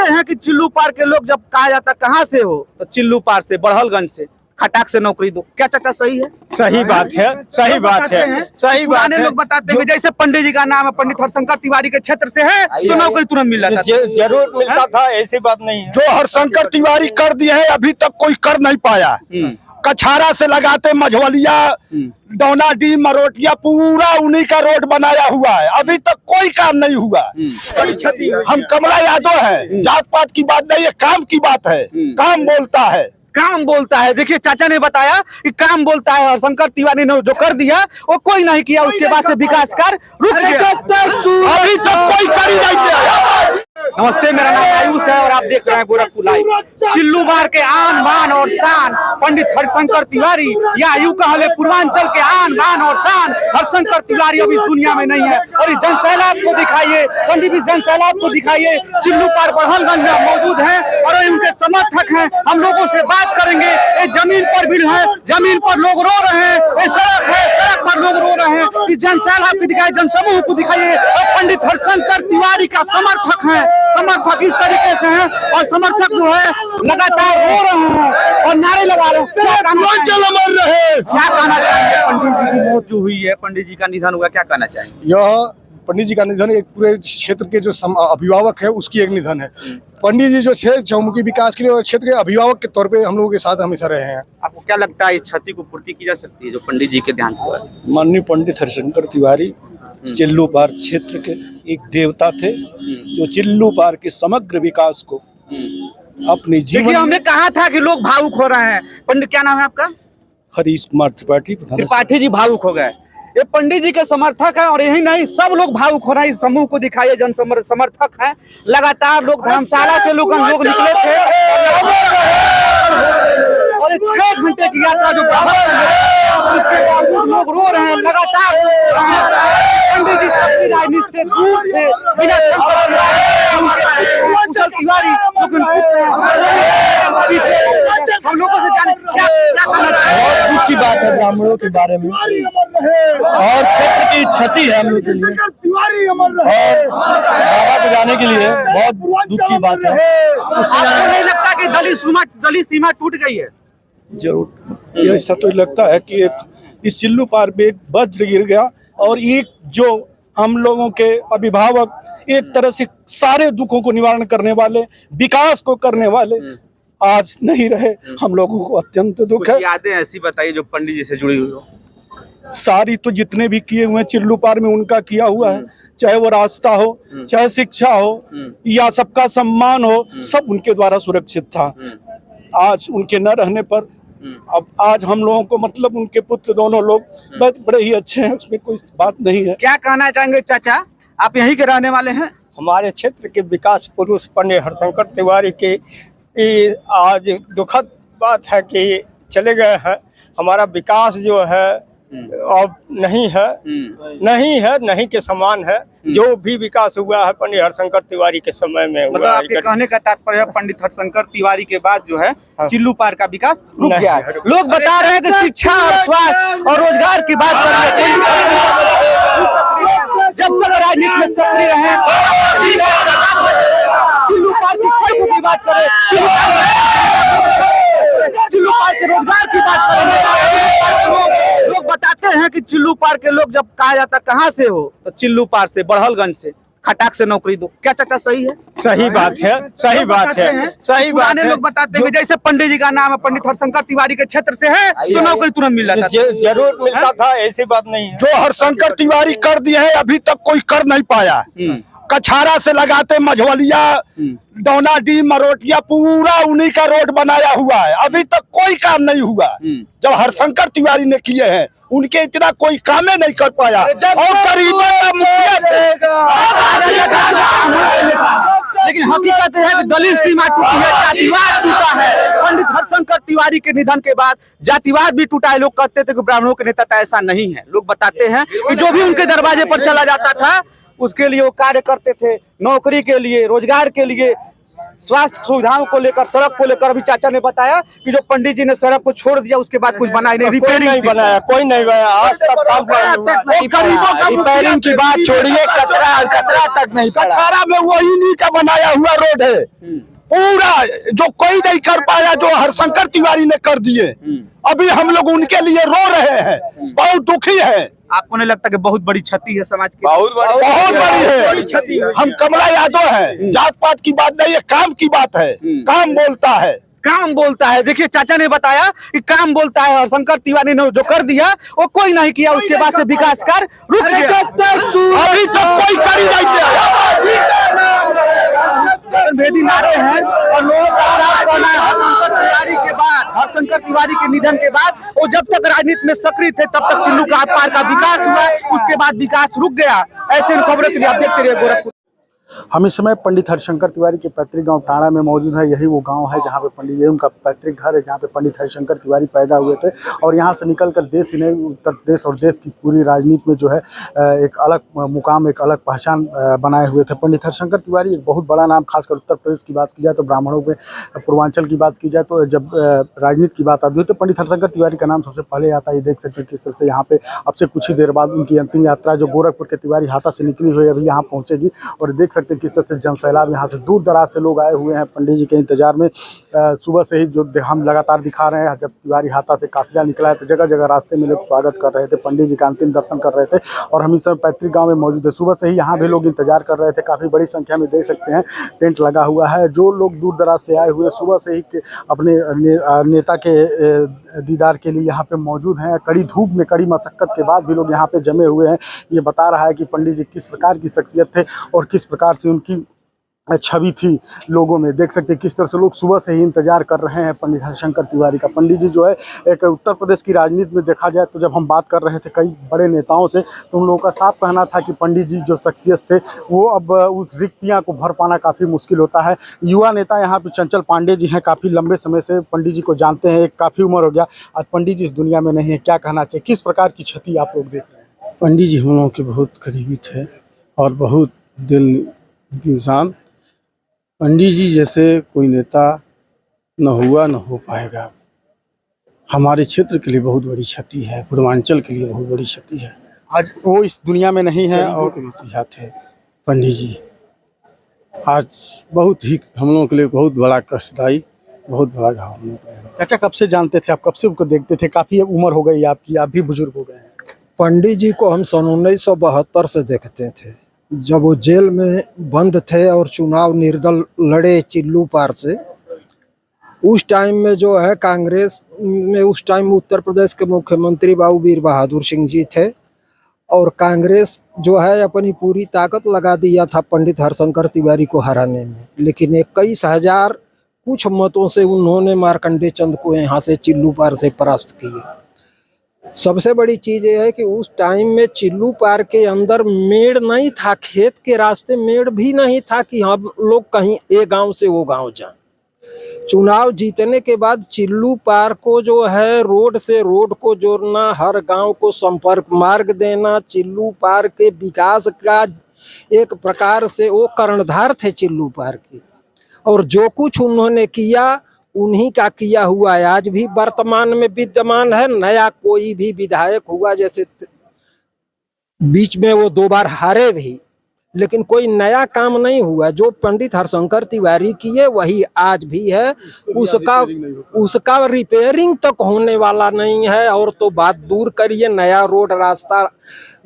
बताते हैं कि चिल्लू पार के लोग जब कहा जाता कहाँ से हो तो चिल्लू पार से, बड़हलगंज से, खटाक से नौकरी दो। क्या चाचा सही है? सही बात है, सही बात है, सही बात है। लोग बताते हैं जैसे पंडित जी का नाम है, पंडित हरशंकर तिवारी के क्षेत्र से है तो नौकरी तुरंत मिल जाता था। जरूर मिलता था, ऐसी बात नहीं है। जो हरशंकर तिवारी कर दिए हैं अभी तक कोई कर नहीं पाया। कछारा से लगाते मझवलिया, डौनाडी, मरोटिया, पूरा उन्हीं का रोड बनाया हुआ है, अभी तक कोई काम नहीं हुआ। हम कमला यादव हैं, जात पात की बात नहीं है, काम की बात है। काम बोलता है, काम बोलता है। देखिए चाचा ने बताया कि काम बोलता है, हरशंकर तिवारी ने जो कर दिया वो कोई नहीं किया, उसके बाद से विकास कार्य रुक गया, अभी तक कोई कर ही नहीं पाया। नमस्ते, मेरा नाम आयुष है और आप देख रहे हैं गोरखपुर लाइव। चिल्लू बार के आन बान और शान पंडित हरशंकर तिवारी, या यूं कह ले पूर्वांचल के आन बान और शान हरशंकर तिवारी अब इस दुनिया में नहीं है। और इस जनसैलाब को दिखाइए, संदीप, इस जनसैलाब को दिखाइए। चिल्लू पार बड़हलगंज में मौजूद है और उनके समर्थक हैं। हम लोगों से बात करेंगे। ये जमीन पर भीड़ है, जमीन पर लोग रो रहे हैं, ये सड़क है, सड़क पर लोग रो रहे हैं। इस जनसैलाब को दिखाइए, जनसमूह को दिखाइए। और पंडित हरशंकर तिवारी का समर्थक है, समर्थक इस तरीके से हैं और समर्थक जो है लगातार रो रहे हैं और नारे लगा रहे हैं। क्या कहना चाहेंगे पंडित जी की मौत जो हुई है, पंडित जी का निधन हुआ, क्या कहना चाहेंगे? यह पंडित जी का निधन एक पूरे क्षेत्र के जो अभिभावक है उसकी एक निधन है। पंडित जी जो चौमुखी विकास के लिए क्षेत्र के अभिभावक के तौर पे हम लोगों के साथ हमेशा रहे हैं। आपको क्या लगता है इस क्षति को पूर्ति की जा सकती है जो पंडित जी के देहांत हुआ? माननीय पंडित हरशंकर तिवारी चिल्लू पार क्षेत्र के एक देवता थे, जो चिल्लू पार के समग्र विकास को अपनी जीवन। हमने कहा था कि लोग भावुक हो रहे हैं। पंडित, क्या नाम है आपका? हरीश कुमार त्रिपाठी जी भावुक हो गए। ये पंडित जी के समर्थक हैं और यही नहीं, सब लोग भावुक हो रहे हैं। इस समूह को दिखाइए, जन समर्थक हैं। लगातार लोग धर्मशाला से लोग निकले थे और 6 घंटे की यात्रा जो इसके बावजूद लोग रो रहे हैं लगातार। पंडित जी सबकी राजनीति से दूर थे, बिना कुशल तिवारी पीछे। हम लोगों से जाने क्या बहुत दुख की बात है ब्राह्मणों के बारे में और क्षेत्र की क्षति है हम लोग के लिए और बाबा को जाने के लिए बहुत दुख की बात है। आपको नहीं लगता कि दलित सीमा टूट गई है? जरूर, ऐसा तो लगता है कि इस चिल्लू पार पे एक वज्र गिर गया और एक जो हम लोगों के अभिभावक एक तरह से सारे दुखों को निवारण करने वाले, विकास को करने वाले आज नहीं रहे। हम लोगों को अत्यंत दुख है। यादें ऐसी बताइए जो पंडित जी से जुड़ी हुई हो। सारी तो जितने भी किए हुए चिल्लू पार में उनका किया हुआ है, चाहे वो रास्ता हो, चाहे शिक्षा हो या सबका सम्मान हो, सब उनके द्वारा सुरक्षित था। आज उनके न रहने पर अब आज हम लोगों को मतलब उनके पुत्र दोनों लोग बड़े ही अच्छे हैं, उसमें कोई बात नहीं है। क्या कहना चाहेंगे चाचा, आप यहीं के रहने वाले हैं? हमारे क्षेत्र के विकास पुरुष पंडित हरशंकर तिवारी के आज दुखद बात है कि चले गए हैं। हमारा विकास जो है अब नहीं है, नहीं के समान है। जो भी विकास हुआ है पंडित हरशंकर तिवारी के समय में मतलब आपके कहने का तात्पर्य है पंडित हरशंकर तिवारी के बाद जो है चिल्लू पार का विकास रुक गया है। लोग बता रहे हैं कि शिक्षा और स्वास्थ्य और रोजगार की बात कर रहे हैं। जब तक राजनीति में सक्रिय रहे, चिल्लू पार की सड़कों की बात करें, चिल्लू पार के रोजगार की बात करें। लोग बताते हैं कि चिल्लू पार के लोग जब कहा जाता कहाँ से हो तो चिल्लू पार से, बड़हलगंज से, खटाक से नौकरी दो। क्या चाचा सही है? सही बात है, सही बात है, सही बात है। लोग बताते हैं जैसे पंडित जी का नाम है, पंडित हरशंकर तिवारी के क्षेत्र से है तो नौकरी तुरंत मिल जाता था। जरूर मिलता था, ऐसी बात नहीं है। जो हरशंकर तिवारी कर दिए हैं अभी तक कोई कर नहीं पाया। कछारा से लगाते मझवलिया, डौनाडी, मरोटिया, पूरा उन्हीं का रोड बनाया हुआ है, अभी तक कोई काम नहीं हुआ। जब हरशंकर तिवारी ने किए हैं उनके इतना कोई काम नहीं कर पाया और गरीबों का मुखिया थे। लेकिन हकीकत है कि दलित सीमा टूटी है, जातिवाद टूटा है। पंडित हरशंकर तिवारी के निधन के बाद जातिवाद भी टूटा है। लोग कहते थे कि ब्राह्मणों के नेता था, ऐसा नहीं है। लोग बताते हैं कि जो भी उनके दरवाजे पर चला जाता था उसके लिए वो कार्य करते थे, नौकरी के लिए, रोजगार के लिए। स्वास्थ्य सुविधाओं को लेकर, सड़क को लेकर अभी चाचा ने बताया कि जो पंडित जी ने सड़क को छोड़ दिया उसके बाद कुछ बनाई नहीं, रिपेयरिंग नहीं बनाया, कोई नहीं बनाया आज तक। रिपेयरिंग की बात छोड़िए, कचरा तक नहीं, कचरा में वही नहीं का बनाया हुआ रोड है पूरा, जो कोई नहीं कर पाया, जो हरशंकर तिवारी ने कर दिए। अभी हम लोग उनके लिए रो रहे हैं, बहुत दुखी है। आपको नहीं लगता कि बहुत बड़ी क्षति है समाज की? बहुत बड़ी क्षति है। हम कमला यादव हैं, जात पात की बात नहीं है, काम की बात है। काम बोलता है, काम बोलता है। देखिए चाचा ने बताया कि काम बोलता है, हरशंकर तिवारी ने जो कर दिया वो कोई नहीं किया, उसके बाद से विकास कार्य रुक गया। अभी तक कोई कर ही नहीं किया। भेदी नारे हैं और लोगों का साथ करना है। हरशंकर तिवारी के निधन के बाद वो जब तक राजनीति में सक्रिय थे तब तक चिल्लू का पार का विकास हुआ, उसके बाद विकास रुक गया। ऐसे खबरों के लिए आप देखते रहिए गोरखपुर। हम इस समय पंडित हरिशंकर तिवारी के पैतृक गांव टाड़ा में मौजूद है। यही वो गांव है जहां पे पंडित, ये उनका पैतृक घर है जहां पे पंडित हरिशंकर तिवारी पैदा हुए थे और यहां से निकलकर देश ही नहीं उत्तर प्रदेश और देश की पूरी राजनीति में जो है एक अलग मुकाम, एक अलग पहचान बनाए हुए थे। पंडित हरिशंकर तिवारी एक बहुत बड़ा नाम, खासकर उत्तर प्रदेश की बात की जाए तो ब्राह्मणों में, पूर्वांचल की बात की जाए तो जब राजनीति की बात आती है तो पंडित हरिशंकर तिवारी का नाम सबसे पहले आता है। ये देख सकते हैं किस तरह से यहाँ पे अब से कुछ ही देर बाद उनकी अंतिम यात्रा जो गोरखपुर के तिवारी हाथा से निकली हुई अभी यहाँ पहुँचेगी और देख सकते हैं किस तरह से सैलाब यहाँ से दूर दराज से लोग आए हुए हैं पंडित जी के इंतजार में। सुबह से ही जो हम लगातार दिखा रहे हैं, जब तिवारी हाथा से काफिला निकला है तो जगह जगह रास्ते में लोग स्वागत कर रहे थे, पंडित जी का अंतिम दर्शन कर रहे थे और हम इस समय पैतृक गांव में मौजूद है। सुबह से ही यहाँ भी लोग इंतजार कर रहे थे, काफ़ी बड़ी संख्या में देख सकते हैं टेंट लगा हुआ है। जो लोग दूर दराज से आए हुए सुबह से ही अपने नेता के दीदार के लिए यहाँ पे मौजूद हैं। कड़ी धूप में, कड़ी मशक्कत के बाद भी लोग यहाँ पे जमे हुए हैं। ये बता रहा है कि पंडित जी किस प्रकार की शख्सियत थे और किस प्रकार से उनकी छवि थी लोगों में। देख सकते हैं किस तरह से लोग सुबह से ही इंतजार कर रहे हैं पंडित हरिशंकर तिवारी का। पंडित जी जो है एक उत्तर प्रदेश की राजनीति में देखा जाए तो जब हम बात कर रहे थे कई बड़े नेताओं से तो उन लोगों का साफ कहना था कि पंडित जी जो शख्सियत थे वो अब उस रिक्तियाँ को भर पाना काफ़ी मुश्किल होता है। युवा नेता यहाँ पे चंचल पांडे जी हैं, काफ़ी लंबे समय से पंडित जी को जानते हैं, एक काफ़ी उम्र हो गया, आज पंडित जी इस दुनिया में नहीं है। क्या कहना चाहिए, किस प्रकार की क्षति आप लोग देख रहे हैं? पंडित जी हम लोगों के बहुत करीबी थे और बहुत दिल के इंसान। पंडित जी जैसे कोई नेता न हुआ न हो पाएगा। हमारे क्षेत्र के लिए बहुत बड़ी क्षति है, पूर्वांचल के लिए बहुत बड़ी क्षति है। आज वो इस दुनिया में नहीं है और के मसीहा थे पंडित जी। आज बहुत ही हम लोगों के लिए बहुत बड़ा कष्टदायी, बहुत बड़ा घाव हम लोग। चाचा कब से जानते थे आप, कब से उनको देखते थे? काफ़ी उम्र हो गई आपकी, आप भी बुजुर्ग हो गए हैं। पंडित जी को हम सन 1972 से देखते थे, जब वो जेल में बंद थे और चुनाव निर्दल लड़े चिल्लू पार से। उस टाइम में जो है कांग्रेस में उस टाइम उत्तर प्रदेश के मुख्यमंत्री बाबू वीर बहादुर सिंह जी थे और कांग्रेस जो है अपनी पूरी ताकत लगा दिया था पंडित हरिशंकर तिवारी को हराने में, लेकिन 21,000 कुछ मतों से उन्होंने मार्कंडे चंद को यहाँ से चिल्लू पार से परास्त किया। सबसे बड़ी चीज़ ये है कि उस टाइम में चिल्लू पार के अंदर मेड़ नहीं था, खेत के रास्ते मेड़ भी नहीं था कि हम लोग कहीं एक गांव से वो गांव जाएं। चुनाव जीतने के बाद चिल्लू पार को जो है रोड से रोड को जोड़ना, हर गांव को संपर्क मार्ग देना, चिल्लू पार के विकास का एक प्रकार से वो कर्णधार थे चिल्लू पार के। और जो कुछ उन्होंने किया उन्हीं का किया हुआ आज भी वर्तमान में विद्यमान है। नया कोई भी विधायक हुआ, जैसे बीच में वो 2 बार हारे भी, लेकिन कोई नया काम नहीं हुआ। जो पंडित हरिशंकर तिवारी किए वही आज भी है, उसका रिपेयरिंग तक होने वाला नहीं है। और तो बात दूर करिए, नया रोड रास्ता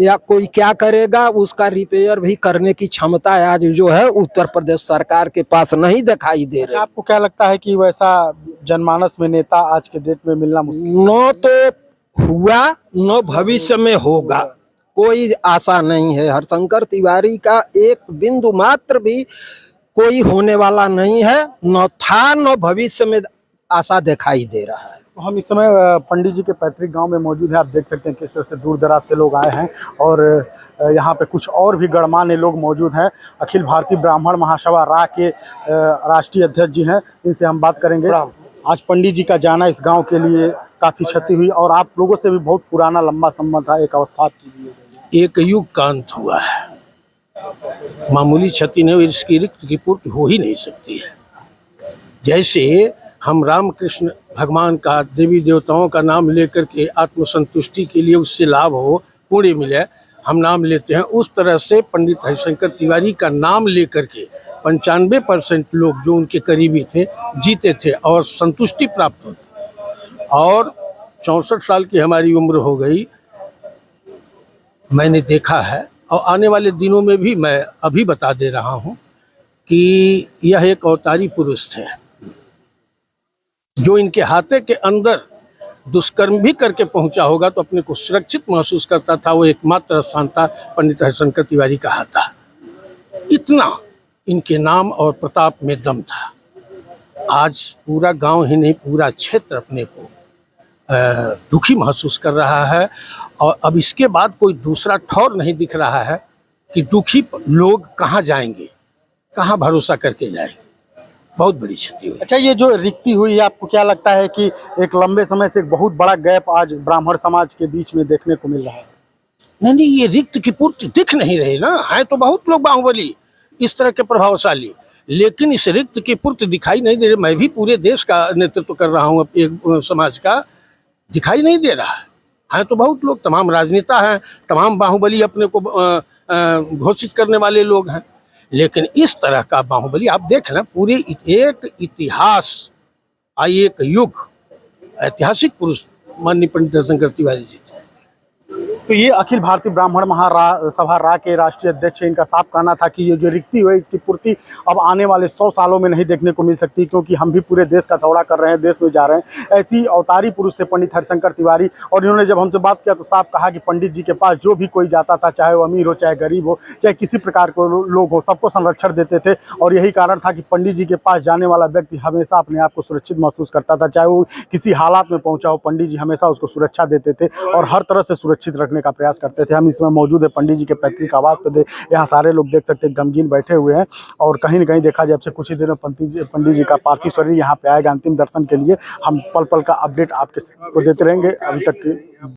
या कोई क्या करेगा, उसका रिपेयर भी करने की क्षमता आज जो है उत्तर प्रदेश सरकार के पास नहीं दिखाई दे रही। आपको क्या लगता है कि वैसा जनमानस में नेता आज के डेट में मिलना मुश्किल? न तो हुआ न भविष्य में होगा, कोई आशा नहीं है। हरिशंकर तिवारी का एक बिंदु मात्र भी कोई होने वाला नहीं है, न था न भविष्य में आशा दिखाई दे रहा है। हम इस समय पंडित जी के पैतृक गांव में मौजूद हैं। आप देख सकते हैं किस तरह से दूर दराज से लोग आए हैं और यहाँ पे कुछ और भी गणमान्य लोग मौजूद हैं। अखिल भारतीय ब्राह्मण महासभा रा के राष्ट्रीय अध्यक्ष जी हैं, इनसे हम बात करेंगे। आज पंडित जी का जाना इस गांव के लिए काफ़ी क्षति हुई और आप लोगों से भी बहुत पुराना लंबा संबंध था, एक अवस्था की। एक युग का अंत हुआ है, मामूली क्षति नहीं हुई, इसकी रिक्त की पूर्ति हो ही नहीं सकती है। जैसे हम रामकृष्ण भगवान का, देवी देवताओं का नाम लेकर के आत्मसंतुष्टि के लिए उससे लाभ हो, पुण्य मिले, हम नाम लेते हैं, उस तरह से पंडित हरिशंकर तिवारी का नाम लेकर के 95% लोग जो उनके करीबी थे जीते थे और संतुष्टि प्राप्त होती। और 64 साल की हमारी उम्र हो गई, मैंने देखा है और आने वाले दिनों में भी मैं अभी बता दे रहा हूँ कि यह एक अवतारी पुरुष थे जो इनके हाथे के अंदर दुष्कर्म भी करके पहुंचा होगा तो अपने को सुरक्षित महसूस करता था। वो एकमात्र स्थान था पंडित हरिशंकर तिवारी का हाथा। इतना इनके नाम और प्रताप में दम था। आज पूरा गांव ही नहीं, पूरा क्षेत्र अपने को दुखी महसूस कर रहा है और अब इसके बाद कोई दूसरा ठौर नहीं दिख रहा है कि दुखी लोग कहाँ जाएंगे, कहाँ भरोसा करके जाएंगे। बहुत बड़ी क्षति हुई। अच्छा, ये जो रिक्ति हुई है, आपको क्या लगता है कि एक लंबे समय से एक बहुत बड़ा गैप आज ब्राह्मण समाज के बीच में देखने को मिल रहा है? नहीं, ये रिक्त की पूर्ति दिख नहीं रही ना। है तो बहुत लोग बाहुबली इस तरह के प्रभावशाली, लेकिन इस रिक्त की पूर्ति दिखाई नहीं दे रही। मैं भी पूरे देश का नेतृत्व कर रहा हूँ, एक समाज का, दिखाई नहीं दे रहा है तो बहुत लोग, तमाम राजनेता हैं, तमाम बाहुबली अपने को घोषित करने वाले लोग हैं, लेकिन इस तरह का बाहुबली आप देख लें, पूरे एक इतिहास, एक युग, ऐतिहासिक पुरुष माननीय पंडित हरिशंकर तिवारी जी थे। तो ये अखिल भारतीय ब्राह्मण महासभा रा के राष्ट्रीय अध्यक्ष, इनका साफ कहना था कि ये जो रिक्ति हुई इसकी पूर्ति अब आने वाले 100 सालों में नहीं देखने को मिल सकती, क्योंकि हम भी पूरे देश का दौरा कर रहे हैं, देश में जा रहे हैं। ऐसी अवतारी पुरुष थे पंडित हरिशंकर तिवारी। और इन्होंने जब हमसे बात किया तो साफ कहा कि पंडित जी के पास जो भी कोई जाता था, चाहे वो अमीर हो, चाहे गरीब हो, चाहे किसी प्रकार के लोग हो, सबको संरक्षण देते थे। और यही कारण था कि पंडित जी के पास जाने वाला व्यक्ति हमेशा अपने आप को सुरक्षित महसूस करता था, चाहे वो किसी हालात में पहुंचा हो, पंडित जी हमेशा उसको सुरक्षा देते थे और हर तरह से सुरक्षित रखने का प्रयास करते थे। हम इसमें मौजूद है पंडित जी के पैतृक आवास पे, यहाँ सारे लोग देख सकते हैं गमगीन बैठे हुए हैं और कहीं न कहीं देखा जाए अब से कुछ ही देर में पंडित जी का पार्थिव शरीर यहाँ पे आएगा अंतिम दर्शन के लिए। हम पल पल का अपडेट आपके को देते रहेंगे। अभी तक